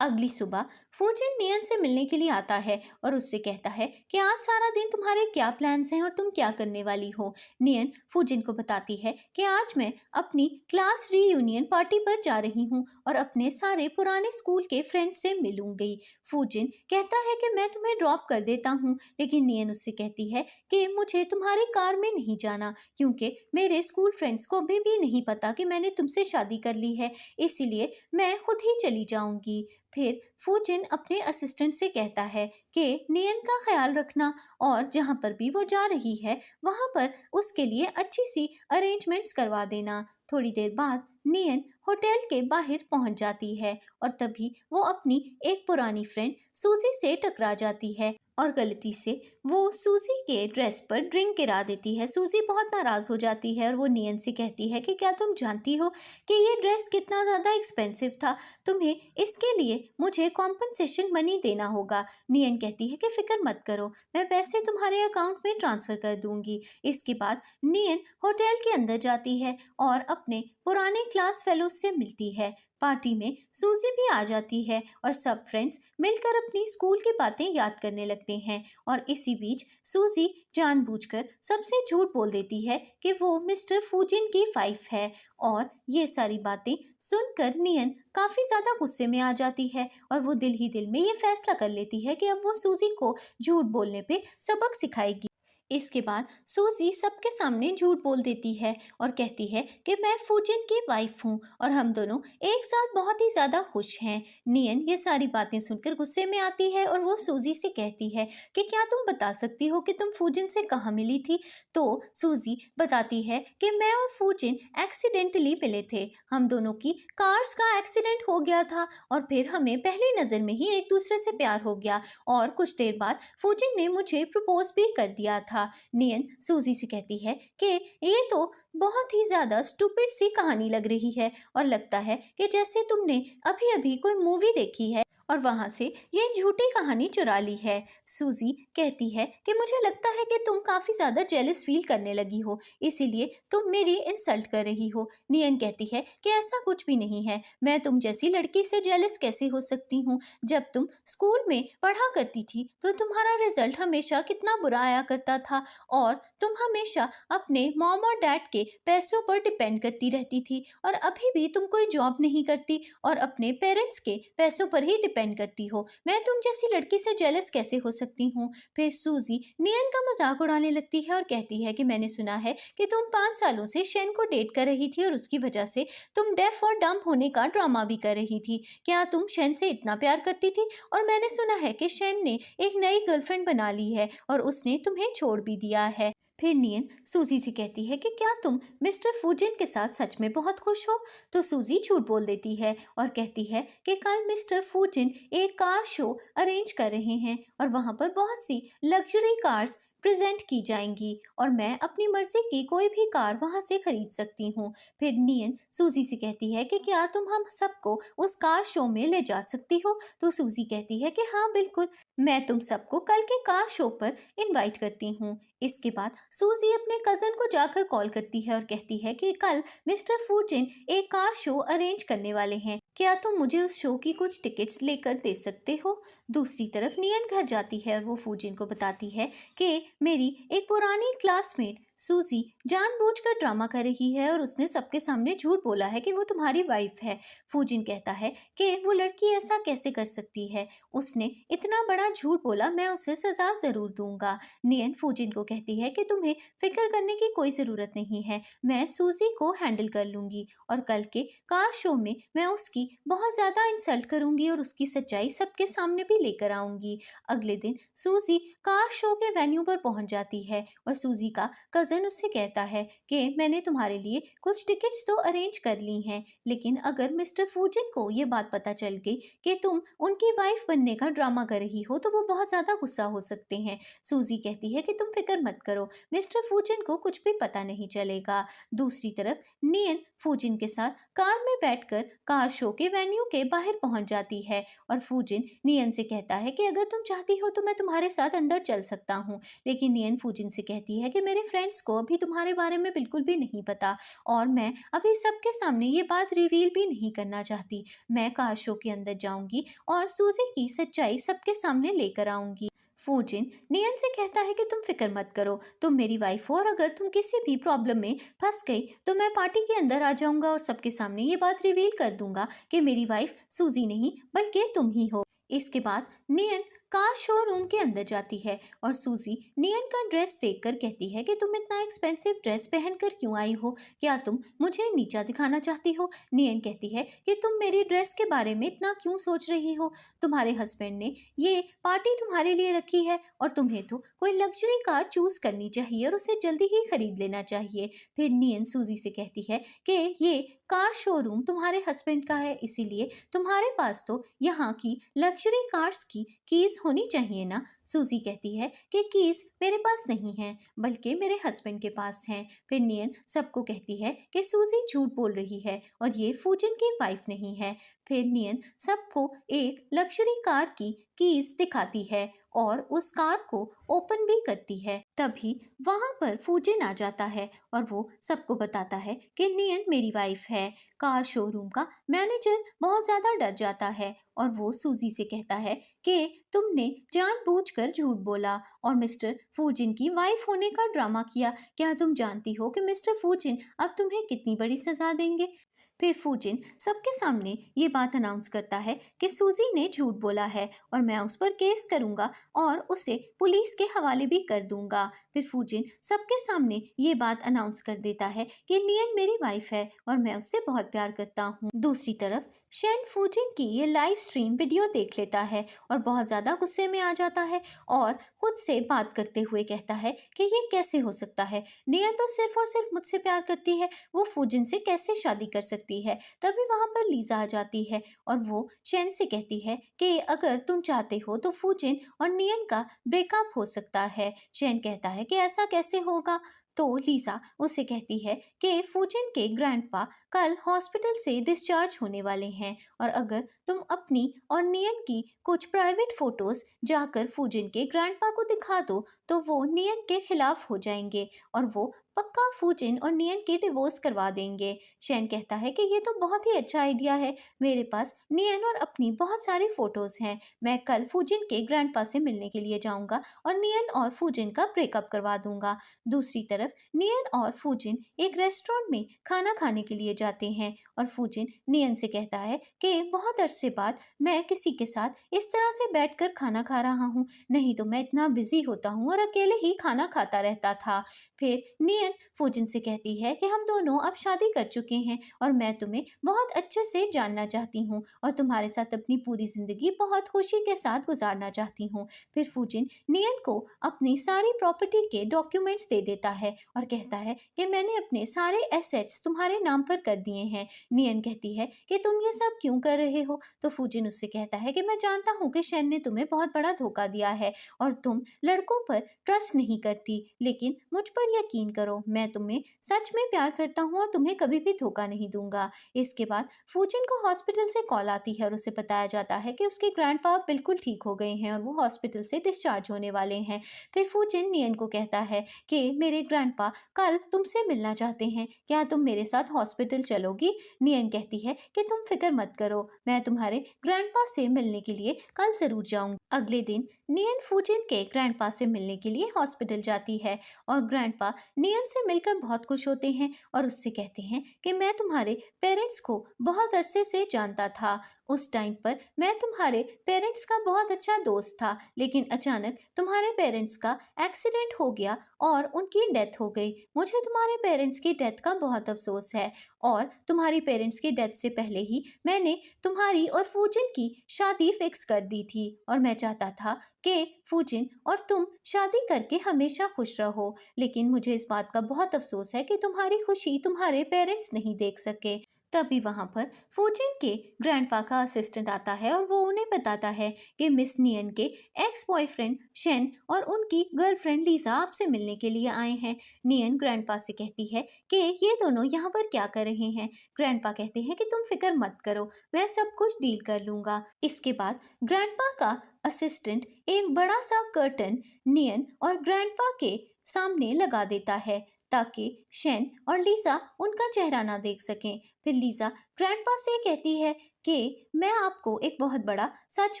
अगली सुबह फूजिन नियन से मिलने के लिए आता है और उससे कहता है कि आज सारा दिन तुम्हारे क्या प्लान्स हैं और तुम क्या करने वाली हो। नियन फूजिन को बताती है कि आज मैं अपनी क्लास रीयूनियन पार्टी पर जा रही हूँ और अपने सारे पुराने स्कूल के फ्रेंड्स से मिलूंगी। फूजिन कहता है कि मैं तुम्हें ड्रॉप कर देता हूँ, लेकिन नियन उससे कहती है कि मुझे तुम्हारी कार में नहीं जाना क्योंकि मेरे स्कूल फ्रेंड्स को अभी भी नहीं पता कि मैंने तुमसे शादी कर ली है, इसीलिए मैं खुद ही चली जाऊंगी। फिर फूजिन अपने असिस्टेंट से कहता है कि नियन का ख्याल रखना और जहाँ पर भी वो जा रही है वहाँ पर उसके लिए अच्छी सी अरेंजमेंट्स करवा देना। थोड़ी देर बाद नियन होटल के बाहर पहुंच जाती है और तभी वो अपनी एक पुरानी फ्रेंड सूजी से टकरा जाती है और गलती से वो सूजी के ड्रेस पर ड्रिंक गिरा देती है। सूजी बहुत नाराज हो जाती है और वो नियन से कहती है कि क्या तुम जानती हो कि ये ड्रेस कितना ज़्यादा एक्सपेंसिव था, तुम्हें इसके लिए मुझे कॉम्पनसेशन मनी देना होगा। नियन कहती है कि फिक्र मत करो, मैं पैसे तुम्हारे अकाउंट में ट्रांसफ़र कर दूंगी। इसके बाद नियन होटल के अंदर जाती है और अपने पुराने क्लास फेलोज से मिलती है। पार्टी में सूजी भी आ जाती है और सब फ्रेंड्स मिलकर अपनी स्कूल की बातें याद करने लगते हैं और इसी बीच सूजी जानबूझकर सबसे झूठ बोल देती है कि वो मिस्टर फूजिन की वाइफ है और ये सारी बातें सुनकर नियन काफ़ी ज़्यादा गुस्से में आ जाती है और वो दिल ही दिल में ये फैसला कर लेती है कि अब वो सूजी को झूठ बोलने पे सबक सिखाएगी। इसके बाद सूजी सबके सामने झूठ बोल देती है और कहती है कि मैं फूजिन की वाइफ हूँ और हम दोनों एक साथ बहुत ही ज़्यादा खुश हैं। नियन ये सारी बातें सुनकर गुस्से में आती है और वो सूजी से कहती है कि क्या तुम बता सकती हो कि तुम फूजिन से कहाँ मिली थी? तो सूजी बताती है कि मैं और फूजिन एक्सीडेंटली मिले थे, हम दोनों की कार्स का एक्सीडेंट हो गया था और फिर हमें पहली नज़र में ही एक दूसरे से प्यार हो गया और कुछ देर बाद फूजिन ने मुझे प्रपोज भी कर दिया था। था। नियन सूजी से कहती है कि ये तो बहुत ही ज़्यादा स्टूपिड सी कहानी लग रही है और लगता है कि जैसे तुमने अभी-अभी कोई मूवी देखी है और वहाँ से ये झूठी कहानी चुरा ली है। सूजी कहती है कि मुझे लगता है कि तुम काफ़ी ज़्यादा जेलस फील करने लगी हो, इसीलिए तुम मेरी इंसल्ट कर रही हो। नियन कहती है कि ऐसा कुछ भी नहीं है, मैं तुम जैसी लड़की से जेलस कैसे हो सकती हूँ। जब तुम स्कूल में पढ़ा करती थी तो तुम्हारा रिजल्ट हमेशा कितना बुरा आया करता था और तुम हमेशा अपने मॉम और डैड के पैसों पर डिपेंड करती रहती थी और अभी भी तुम कोई जॉब नहीं करती और अपने पेरेंट्स के पैसों पर ही डिपेंड करती हो। मैं तुम जैसी लड़की से जेलस कैसे हो सकती हूँ। फिर सूजी नियन का मजाक उड़ाने लगती है और कहती है कि मैंने सुना है कि तुम 5 सालों से शेन को डेट कर रही थी और उसकी वजह से तुम डेफ और डम्प होने का ड्रामा भी कर रही थी। क्या तुम शेन से इतना प्यार करती थी? और मैंने सुना है कि शेन ने एक नई गर्लफ्रेंड बना ली है और उसने तुम्हें छोड़ भी दिया है। फिर नियन सूजी से कहती है कि क्या तुम मिस्टर फूजिन के साथ सच में बहुत खुश हो? तो सूजी झूठ बोल देती है और कहती है कि कल मिस्टर फूजिन एक कार शो अरेंज कर रहे हैं और वहां पर बहुत सी लग्जरी कार्स प्रेजेंट की जाएंगी और मैं अपनी मर्जी की कोई भी कार वहां से खरीद सकती हूँ। फिर नियन सूजी से कहती है कि क्या तुम हम सबको उस कार शो में ले जा सकती हो? तो सूजी कहती है कि हाँ बिल्कुल, मैं तुम सबको कल के कार शो पर इनवाइट करती हूँ। इसके बाद सूजी अपने कजन को जाकर कॉल करती है और कहती है कि कल मिस्टर फूजिन एक कार शो अरेंज करने वाले हैं, क्या तुम मुझे उस शो की कुछ टिकट्स लेकर दे सकते हो? दूसरी तरफ नियन घर जाती है और वो फूजिन को बताती है कि मेरी एक पुरानी क्लासमेट सूजी जानबूझकर ड्रामा कर रही है और उसने सबके सामने झूठ बोला है कि वो तुम्हारी वाइफ है। फूजिन कहता है कि वो लड़की ऐसा कैसे कर सकती है, उसने इतना बड़ा झूठ बोला, मैं उसे सजा जरूर दूंगा। नियन फूजिन को कहती है कि तुम्हें फिक्र करने की कोई ज़रूरत नहीं है, मैं सूजी को हैंडल कर लूँगी और कल के कार शो में मैं उसकी बहुत ज़्यादा इंसल्ट करूँगी और उसकी सच्चाई सबके सामने भी लेकर आऊँगी। अगले दिन सूजी कार शो के वेन्यू पर पहुँच जाती है और सूजी का कज़न उससे कहता है कि मैंने तुम्हारे लिए कुछ टिकट्स तो अरेंज कर ली हैं, लेकिन अगर मिस्टर फूजिन को ये बात पता चल गई कि तुम उनकी वाइफ बनने का ड्रामा कर रही हो तो वो बहुत ज़्यादा गुस्सा हो सकते हैं। सूजी कहती है कि तुम फिक्र मत करो, मिस्टर फूजिन को कुछ भी पता नहीं चलेगा। दूसरी तरफ नियन फूजिन के साथ कार में बैठकर कार शो के वेन्यू के बाहर पहुंच जाती है और फूजिन नियन से कहता है कि अगर तुम चाहती हो तो मैं तुम्हारे साथ अंदर चल सकता हूँ। लेकिन नियन फूजिन से कहती है कि मेरे फ्रेंड्स को अभी तुम्हारे बारे में बिल्कुल भी नहीं पता और मैं अभी सबके सामने ये बात रिवील भी नहीं करना चाहती। मैं कार शो के अंदर जाऊंगी और सूजी की सच्चाई सबके सामने लेकर आऊंगी। फूजिन नियन से कहता है कि तुम फिक्र मत करो, तुम मेरी वाइफ हो और अगर तुम किसी भी प्रॉब्लम में फंस गई तो मैं पार्टी के अंदर आ जाऊंगा और सबके सामने ये बात रिवील कर दूंगा कि मेरी वाइफ सूजी नहीं बल्कि तुम ही हो। इसके बाद नियन कार शोरूम के अंदर जाती है और सूजी नियन का ड्रेस देखकर कहती है कि तुम इतना एक्सपेंसिव ड्रेस पहनकर क्यों आई हो, क्या तुम मुझे नीचा दिखाना चाहती हो? नियन कहती है कि तुम मेरी ड्रेस के बारे में इतना क्यों सोच रही हो, तुम्हारे हस्बैंड ने ये पार्टी तुम्हारे लिए रखी है और तुम्हें तो कोई लग्जरी कार चूज करनी चाहिए और उसे जल्दी ही खरीद लेना चाहिए। फिर नियन सूजी से कहती है कि ये कार शोरूम तुम्हारे हस्बैंड का है, इसीलिए तुम्हारे पास तो यहाँ की लग्जरी कार्स की कीज होनी चाहिए ना। सूजी कहती है कि कीज मेरे पास नहीं है बल्कि मेरे हस्बैंड के पास हैं। फिर नियन सबको कहती है कि सूजी झूठ बोल रही है और ये फूजिन की वाइफ नहीं है। फिर नियन सबको एक लग्जरी कार की कीज दिखाती है और उस कार को ओपन भी करती है। तभी वहां पर फूजिन आ जाता है और वो सबको बताता है कि नियन मेरी वाइफ है। कार शोरूम का मैनेजर बहुत ज्यादा डर जाता है और वो सूजी से कहता है कि तुमने जानबूझकर झूठ बोला और मिस्टर फूजिन की वाइफ होने का ड्रामा किया। क्या तुम जानती हो कि मिस्टर फूजिन अब तुम्हें कितनी बड़ी सजा देंगे? फिर फूजिन सबके सामने ये बात अनाउंस करता है कि सूजी ने झूठ बोला है और मैं उस पर केस करूंगा और उसे पुलिस के हवाले भी कर दूंगा। फिर फूजिन सबके सामने ये बात अनाउंस कर देता है कि नियन मेरी वाइफ है और मैं उससे बहुत प्यार करता हूँ। दूसरी तरफ शेन फूजिन की ये लाइव स्ट्रीम वीडियो देख लेता है और बहुत ज़्यादा गुस्से में आ जाता है और खुद से बात करते हुए कहता है कि ये कैसे हो सकता है, नियन तो सिर्फ और सिर्फ मुझसे प्यार करती है, वो फूजिन से कैसे शादी कर सकती है। तभी वहाँ पर लीजा आ जाती है और वो शेन से कहती है कि अगर तुम चाहते हो तो फूजिन और नियन का ब्रेकअप हो सकता है। शेन कहता है कि ऐसा कैसे होगा। तो लीजा उसे कहती है कि फूजिन के ग्रैंडपा कल हॉस्पिटल से डिस्चार्ज होने वाले हैं और अगर तुम अपनी और नियन की कुछ प्राइवेट फोटोज जाकर फूजिन के ग्रैंडपा को दिखा दो तो वो नियन के खिलाफ हो जाएंगे और वो पक्का फूजिन और नियन के डिवोर्स करवा देंगे। शेन कहता है कि ये तो बहुत ही अच्छा आइडिया है, मेरे पास नियन और अपनी बहुत सारी फोटोज हैं, मैं कल फूजिन के ग्रैंडपा से मिलने के लिए जाऊंगा और नियन और फूजिन का ब्रेकअप करवा दूंगा। दूसरी तरफ नियन और फूजिन एक रेस्टोरेंट में खाना खाने के लिए जाते हैं और फूजिन नियन से कहता है कि बहुत अरसे बाद मैं किसी के साथ इस तरह से बैठकर खाना खा रहा हूँ, नहीं तो मैं इतना बिजी होता हूँ और अकेले ही खाना खाता रहता था। फिर नियन फूजिन से कहती है कि हम दोनों अब शादी कर चुके हैं और मैं तुम्हें बहुत अच्छे से जानना चाहती हूँ और तुम्हारे साथ अपनी पूरी जिंदगी बहुत खुशी के साथ गुजारना चाहती हूँ। फिर फूजिन नियन को अपनी सारी प्रॉपर्टी के डॉक्यूमेंट्स दे देता है और कहता है कि मैंने अपने सारे एसेट्स तुम्हारे नाम पर कर दिए हैं। नियन कहती है कि तुम ये सब क्यों कर रहे हो। तो फूजिन उससे कहता है कि मैं जानता हूँ कि शेन ने तुम्हें बहुत बड़ा धोखा दिया है और तुम लड़कों पर ट्रस्ट नहीं करती, लेकिन मुझ पर यकीन करो, मैं तुम्हें सच में प्यार करता हूँ और तुम्हें कभी भी धोखा नहीं दूंगा। इसके बाद फूजिन को हॉस्पिटल से कॉल आती है और उसे बताया जाता है कि उसके ग्रैंडपा बिल्कुल ठीक हो गए हैं और वो हॉस्पिटल से डिस्चार्ज होने वाले हैं। फिर फूजिन नियन को कहता है कि मेरे ग्रैंडपा कल तुमसे मिलना चाहते हैं, क्या तुम मेरे साथ हॉस्पिटल चलोगी। नियन कहती है कि तुम फिक्र मत करो, मैं तुम्हारे ग्रैंडपा से मिलने के लिए कल जरूर जाऊंगी। अगले दिन नियन फूजिन के ग्रैंडपा से मिलने के लिए हॉस्पिटल जाती है और ग्रैंडपा नियन से मिलकर बहुत खुश होते हैं और उससे कहते हैं कि मैं तुम्हारे पेरेंट्स को बहुत अरसे से जानता था, उस टाइम पर मैं तुम्हारे पेरेंट्स का बहुत अच्छा दोस्त था, लेकिन अचानक तुम्हारे पेरेंट्स का एक्सीडेंट हो गया और उनकी डेथ हो गई। मुझे तुम्हारे पेरेंट्स की डेथ का बहुत अफसोस है और तुम्हारी पेरेंट्स की डेथ से पहले ही मैंने तुम्हारी और फूजिन की शादी फिक्स कर दी थी और मैं चाहता था कि फूजिन और तुम शादी करके हमेशा खुश रहो, लेकिन मुझे इस बात का बहुत अफसोस है कि तुम्हारी खुशी तुम्हारे पेरेंट्स नहीं देख सके। तभी वहां पर फूजिन के ग्रैंडपा का असिस्टेंट आता है और वो उन्हें बताता है कि मिस नियन के एक्स बॉयफ्रेंड शेन और उनकी गर्लफ्रेंड लीजा आपसे मिलने के लिए आए हैं। नियन ग्रैंडपा से कहती है कि ये दोनों यहाँ पर क्या कर रहे हैं। ग्रैंडपा कहते हैं कि तुम फिक्र मत करो, मैं सब कुछ डील कर लूंगा। इसके बाद ग्रैंडपा का असिस्टेंट एक बड़ा सा कर्टन नियन और ग्रैंडपा के सामने लगा देता है ताकि शेन और लीजा उनका चेहरा ना देख सकें। फिर लीजा ग्रैंडपा से कहती है कि मैं आपको एक बहुत बड़ा सच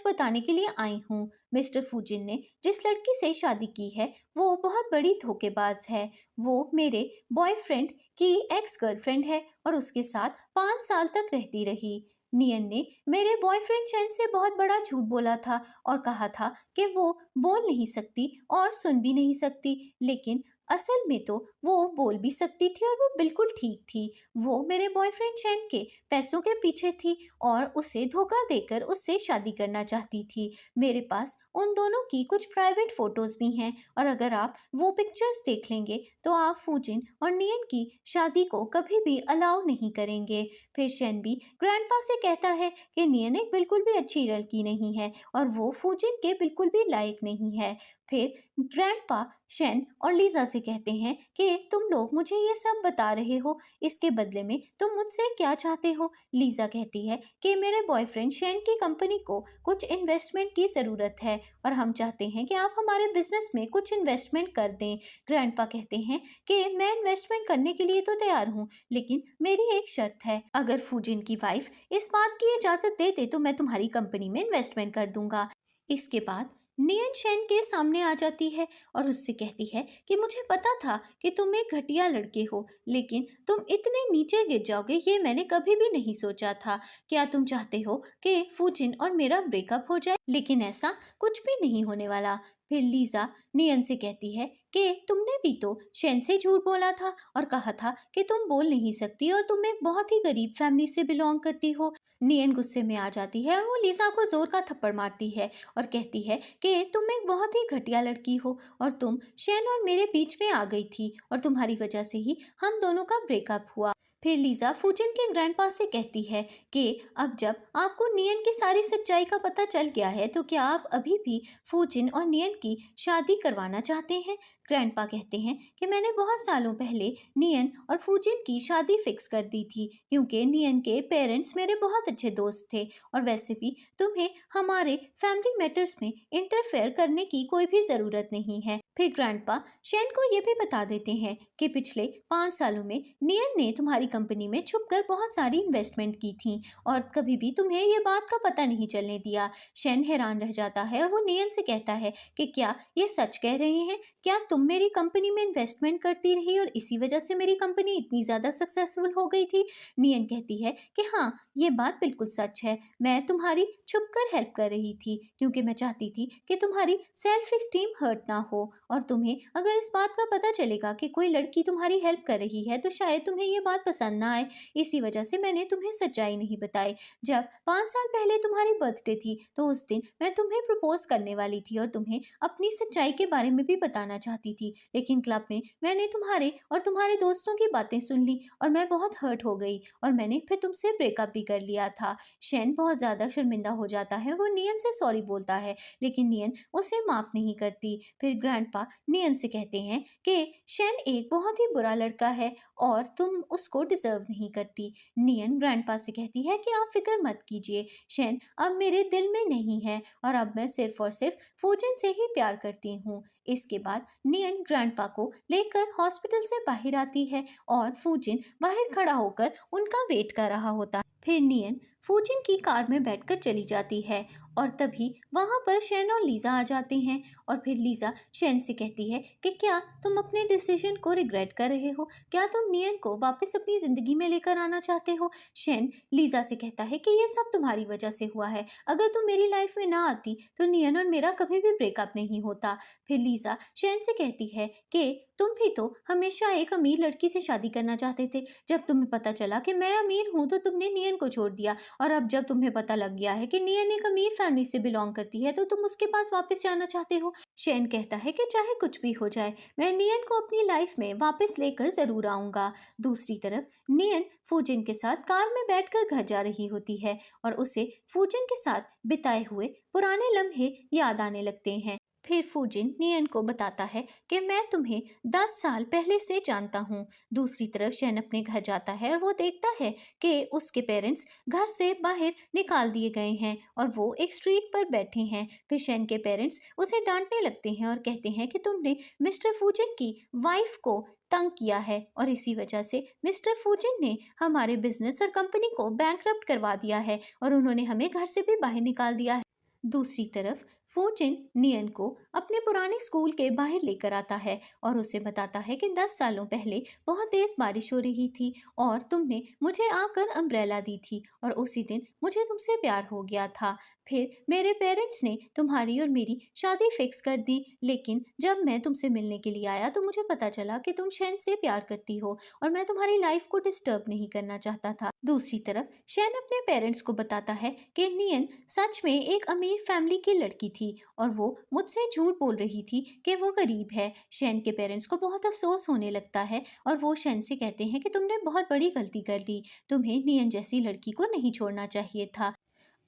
बताने के लिए आई हूँ। मिस्टर फूजिन ने जिस लड़की से शादी की है वो बहुत बड़ी धोखेबाज है। वो मेरे बॉयफ्रेंड की एक्स गर्लफ्रेंड है और उसके साथ 5 साल तक रहती रही। नियन ने मेरे बॉयफ्रेंड शेन से बहुत बड़ा झूठ बोला था और कहा था कि वो बोल नहीं सकती और सुन भी नहीं सकती, लेकिन असल में तो वो बोल भी सकती थी और वो बिल्कुल ठीक थी। वो मेरे बॉयफ्रेंड शेन के पैसों के पीछे थी और उसे धोखा देकर उससे शादी करना चाहती थी। मेरे पास उन दोनों की कुछ प्राइवेट फोटोज भी हैं और अगर आप वो पिक्चर्स देख लेंगे तो आप फूजिन और नियन की शादी को कभी भी अलाउ नहीं करेंगे। फिर शेन भी ग्रैंडपा से कहता है कि नियन एक बिल्कुल भी अच्छी लड़की नहीं है और वो फूजिन के बिल्कुल भी लायक नहीं है। फिर ग्रैंडपा शेन और लीजा से कहते हैं कि तुम लोग मुझे ये सब बता रहे हो, इसके बदले में तुम मुझसे क्या चाहते हो। लीजा कहती है कि मेरे बॉयफ्रेंड शेन की कंपनी को कुछ इन्वेस्टमेंट की ज़रूरत है और हम चाहते हैं कि आप हमारे बिजनेस में कुछ इन्वेस्टमेंट कर दें। ग्रैंडपा कहते हैं कि मैं इन्वेस्टमेंट करने के लिए तो तैयार हूँ, लेकिन मेरी एक शर्त है, अगर फूजिन की वाइफ इस बात की इजाज़त दे दे तो मैं तुम्हारी कंपनी में इन्वेस्टमेंट कर दूंगा। इसके बाद नियन शेन के सामने आ जाती है और उससे कहती है कि मुझे पता था कि तुम एक घटिया लड़के हो, लेकिन तुम इतने नीचे गिर जाओगे ये मैंने कभी भी नहीं सोचा था। क्या तुम चाहते हो कि फूजिन और मेरा ब्रेकअप हो जाए, लेकिन ऐसा कुछ भी नहीं होने वाला। फिर लीजा नियन से कहती है कि तुमने भी तो शेन से झूठ बोला था और कहा था कि तुम बोल नहीं सकती और तुम एक बहुत ही गरीब फैमिली से बिलोंग करती हो। नियन गुस्से में आ जाती है और वो लिसा को जोर का थप्पड़ मारती है और कहती है कि तुम एक बहुत ही घटिया लड़की हो और तुम शेन और मेरे बीच में आ गई थी और तुम्हारी वजह से ही हम दोनों का ब्रेकअप हुआ। फिर लीजा फूजिन के ग्रैंडपा से कहती है कि अब जब आपको नियन की सारी सच्चाई का पता चल गया है तो क्या आप अभी भी फूजिन और नियन की शादी करवाना चाहते हैं। ग्रैंडपा कहते हैं कि मैंने बहुत सालों पहले नियन और फूजिन की शादी फिक्स कर दी थी क्योंकि नियन के पेरेंट्स मेरे बहुत अच्छे दोस्त थे और वैसे भी तुम्हें हमारे फैमिली मैटर्स में इंटरफेयर करने की कोई भी ज़रूरत नहीं है। फिर ग्रैंडपा शेन को ये भी बता देते हैं कि पिछले 5 सालों में नियन ने तुम्हारी कंपनी में छुपकर बहुत सारी इन्वेस्टमेंट की थी और कभी भी तुम्हें ये बात का पता नहीं चलने दिया। शेन हैरान रह जाता है और वो नियन से कहता है कि क्या ये सच कह रहे हैं, क्या तुम मेरी कंपनी में इन्वेस्टमेंट करती रही और इसी वजह से मेरी कंपनी इतनी ज़्यादा सक्सेसफुल हो गई थी। नियन कहती है कि हाँ, ये बात बिल्कुल सच है, मैं तुम्हारी छुपकर हेल्प कर रही थी क्योंकि मैं चाहती थी कि तुम्हारी सेल्फ स्टीम हर्ट ना हो और तुम्हें अगर इस बात का पता चलेगा कि कोई लड़की तुम्हारी हेल्प कर रही है तो शायद तुम्हें ये बात पसंद ना आए। इसी वजह से मैंने तुम्हें सच्चाई नहीं बताई। जब 5 साल पहले तुम्हारी बर्थडे थी तो उस दिन मैं तुम्हें प्रपोज करने वाली थी और तुम्हें अपनी सच्चाई के बारे में भी बताना चाहती थी, लेकिन क्लब में मैंने तुम्हारे और तुम्हारे दोस्तों की बातें सुन ली और मैं बहुत हर्ट हो गई और मैंने फिर तुमसे ब्रेकअप भी कर लिया था। शेन बहुत ज़्यादा शर्मिंदा हो जाता है, वो नियन से सॉरी बोलता है लेकिन नियन उसे माफ़ नहीं करती। फिर ग्रैंडपा नियन से कहते हैं कि शेन एक बहुत ही बुरा लड़का है और तुम उसको डिजर्व नहीं करती। नियन ग्रैंडपा से कहती है कि आप फिक्र मत कीजिए, शेन अब मेरे दिल में नहीं है और अब मैं सिर्फ और सिर्फ फूजिन से ही प्यार करती हूँ। इसके बाद नियन ग्रैंडपा को लेकर हॉस्पिटल से बाहर आती है और फूजिन बाहर खड़ा होकर उनका वेट कर रहा होता है। फिर नियन फूजिन की कार में बैठकर चली जाती है और तभी वहां पर शेन और लीजा आ जाते हैं और फिर लीजा शेन से कहती है कि क्या तुम अपने डिसीजन को रिग्रेट कर रहे हो, क्या तुम नियन को वापस अपनी जिंदगी में लेकर आना चाहते हो। शेन लीजा से कहता है कि ये सब तुम्हारी वजह से हुआ है, अगर तुम मेरी लाइफ में ना आती तो नियन और मेरा कभी भी ब्रेकअप नहीं होता। फिर लीजा शेन से कहती है कि तुम भी तो हमेशा एक अमीर लड़की से शादी करना चाहते थे, जब तुम्हें पता चला कि मैं अमीर हूँ तो तुमने नियन को छोड़ दिया और अब जब तुम्हें पता लग गया है कि नियन एक अमीर फैमिली से बिलोंग करती है तो तुम उसके पास वापस जाना चाहते हो। शेन कहता है कि चाहे कुछ भी हो जाए मैं नियन को अपनी लाइफ में वापस लेकर जरूर आऊंगा। दूसरी तरफ नियन फूजिन के साथ कार में बैठकर घर जा रही होती है और उसे फूजिन के साथ बिताए हुए पुराने लम्हे याद आने लगते हैं। फिर फूजिन नियन को बताता है कि मैं तुम्हें 10 साल पहले से जानता हूँ। दूसरी तरफ शेन अपने घर जाता है और वो देखता है कि उसके पेरेंट्स घर से बाहर निकाल दिए गए हैं और वो एक स्ट्रीट पर बैठे हैं। फिर शेन के पेरेंट्स उसे डांटने लगते हैं और कहते हैं कि तुमने मिस्टर फूजिन की वाइफ को तंग किया है और इसी वजह से मिस्टर फूजिन ने हमारे बिजनेस और कंपनी को बैंकरप्ट करवा दिया है और उन्होंने हमें घर से भी बाहर निकाल दिया है। दूसरी तरफ फूजिन नियन को अपने पुराने स्कूल के बाहर लेकर आता है और उसे बताता है कि 10 सालों पहले बहुत तेज बारिश हो रही थी और तुमने मुझे आकर अम्ब्रेला दी थी और उसी दिन मुझे तुमसे प्यार हो गया था। फिर मेरे पेरेंट्स ने तुम्हारी और मेरी शादी फिक्स कर दी, लेकिन जब मैं तुमसे मिलने के लिए आया तो मुझे पता चला कि तुम शेन से प्यार करती हो और मैं तुम्हारी लाइफ को डिस्टर्ब नहीं करना चाहता था। दूसरी तरफ शेन अपने पेरेंट्स को बताता है कि नियन सच में एक अमीर फैमिली की लड़की थी और वो मुझसे झूठ बोल रही थी कि वो गरीब है। शेन के पेरेंट्स को बहुत अफसोस होने लगता है और वो शेन से कहते हैं कि तुमने बहुत बड़ी गलती कर ली, तुम्हें नियन जैसी लड़की को नहीं छोड़ना चाहिए था।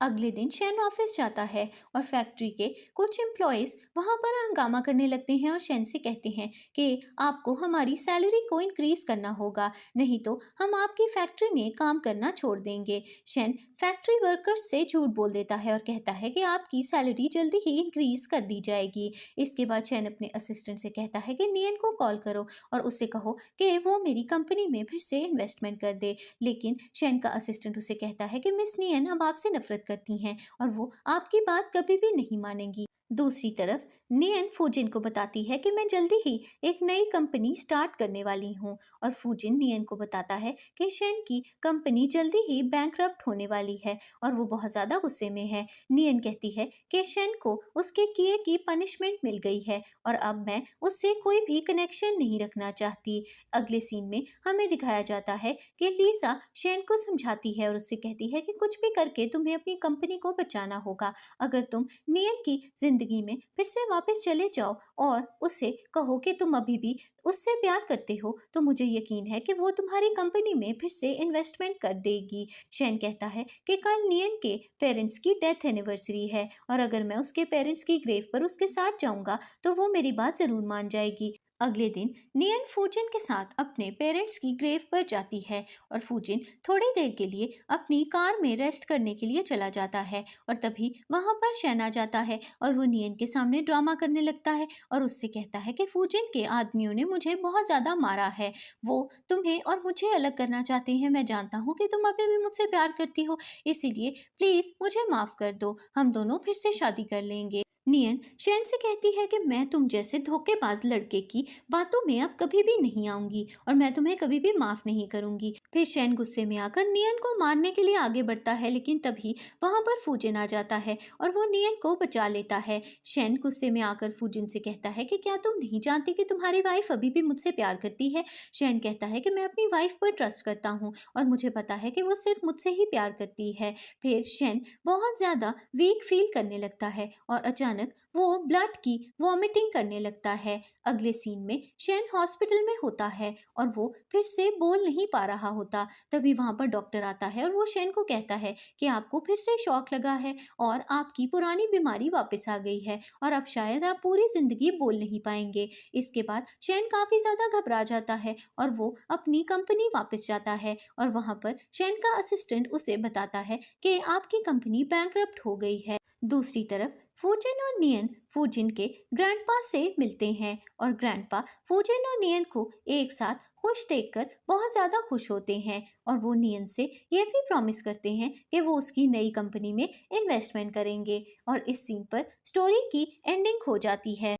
अगले दिन शेन ऑफिस जाता है और फैक्ट्री के कुछ एम्प्लॉयज़ वहां पर हंगामा करने लगते हैं और शेन से कहते हैं कि आपको हमारी सैलरी को इंक्रीज करना होगा, नहीं तो हम आपकी फैक्ट्री में काम करना छोड़ देंगे। शेन फैक्ट्री वर्कर्स से झूठ बोल देता है और कहता है कि आपकी सैलरी जल्दी ही इंक्रीज कर दी जाएगी। इसके बाद शेन अपने असिस्टेंट से कहता है कि नियन को कॉल करो और उससे कहो कि वो मेरी कंपनी में फिर से इन्वेस्टमेंट कर दे, लेकिन शेन का असिस्टेंट उसे कहता है कि मिस नियन अब आपसे नफरत करती हैं और वो आपकी बात कभी भी नहीं मानेंगी। दूसरी तरफ नियन फूजिन को बताती है कि मैं जल्दी ही एक नई कंपनी स्टार्ट करने वाली हूँ, और फूजिन नियन को बताता है कि शेन की कंपनी जल्दी ही बैंकरप्ट होने वाली है और वो बहुत ज़्यादा गुस्से में है। नियन कहती है कि शेन को उसके किए की पनिशमेंट मिल गई है और अब मैं उससे कोई भी कनेक्शन नहीं रखना चाहती। अगले सीन में हमें दिखाया जाता है कि लीसा शेन को समझाती है और उससे कहती है कि कुछ भी करके तुम्हें अपनी कंपनी को बचाना होगा। अगर तुम नियन की जिंदगी में फिर से वापस चले जाओ और उसे कहो कि तुम अभी भी उससे प्यार करते हो, तो मुझे यकीन है कि वो तुम्हारी कंपनी में फिर से इन्वेस्टमेंट कर देगी। शेन कहता है कि कल नियन के पेरेंट्स की डेथ एनिवर्सरी है और अगर मैं उसके पेरेंट्स की ग्रेव पर उसके साथ जाऊंगा तो वो मेरी बात जरूर मान जाएगी। अगले दिन नियन फूजिन के साथ अपने पेरेंट्स की ग्रेव पर जाती है और फूजिन थोड़ी देर के लिए अपनी कार में रेस्ट करने के लिए चला जाता है और तभी वहां पर शेन आ जाता है और वो नियन के सामने ड्रामा करने लगता है और उससे कहता है कि फूजिन के आदमियों ने मुझे बहुत ज़्यादा मारा है, वो तुम्हें और मुझे अलग करना चाहते हैं। मैं जानता हूँ कि तुम अभी भी मुझसे प्यार करती हो, इसीलिए प्लीज़ मुझे माफ़ कर दो, हम दोनों फिर से शादी कर लेंगे। नियन शेन से कहती है कि मैं तुम जैसे धोखेबाज लड़के की बातों में अब कभी भी नहीं आऊंगी और मैं तुम्हें कभी भी माफ नहीं करूंगी। फिर शेन गुस्से में आकर नियन को मारने के लिए आगे बढ़ता है, लेकिन तभी वहां पर फूजिन आ जाता है और वो नियन को बचा लेता है। शेन गुस्से में आकर फूजिन से कहता है कि क्या तुम नहीं जानती कि तुम्हारी वाइफ अभी भी मुझसे प्यार करती है। शेन कहता है कि मैं अपनी वाइफ पर ट्रस्ट करता हूँ और मुझे पता है कि वो सिर्फ मुझसे ही प्यार करती है। फिर शेन बहुत ज्यादा वीक फील करने लगता है और अचानक वो ब्लड की वॉमिटिंग करने लगता है। अगले सीन में शेन हॉस्पिटल में होता है और वो फिर से बोल नहीं पा रहा होता। तभी वहां पर डॉक्टर आता है और वो शेन को कहता है कि आपको फिर से शॉक लगा है और आपकी पुरानी बीमारी वापस आ गई है और अब शायद आप पूरी जिंदगी बोल नहीं पाएंगे। इसके बाद शेन काफी ज्यादा घबरा जाता है और वो अपनी कंपनी वापस जाता है और वहां पर शेन का असिस्टेंट उसे बताता है कि आपकी कंपनी बैंकरप्ट हो गई है। दूसरी तरफ फूजिन और नियन फूजिन के ग्रैंडपा से मिलते हैं और ग्रैंडपा फूजिन और नियन को एक साथ खुश देखकर बहुत ज्यादा खुश होते हैं और वो नियन से ये भी प्रॉमिस करते हैं कि वो उसकी नई कंपनी में इन्वेस्टमेंट करेंगे और इस सीन पर स्टोरी की एंडिंग हो जाती है।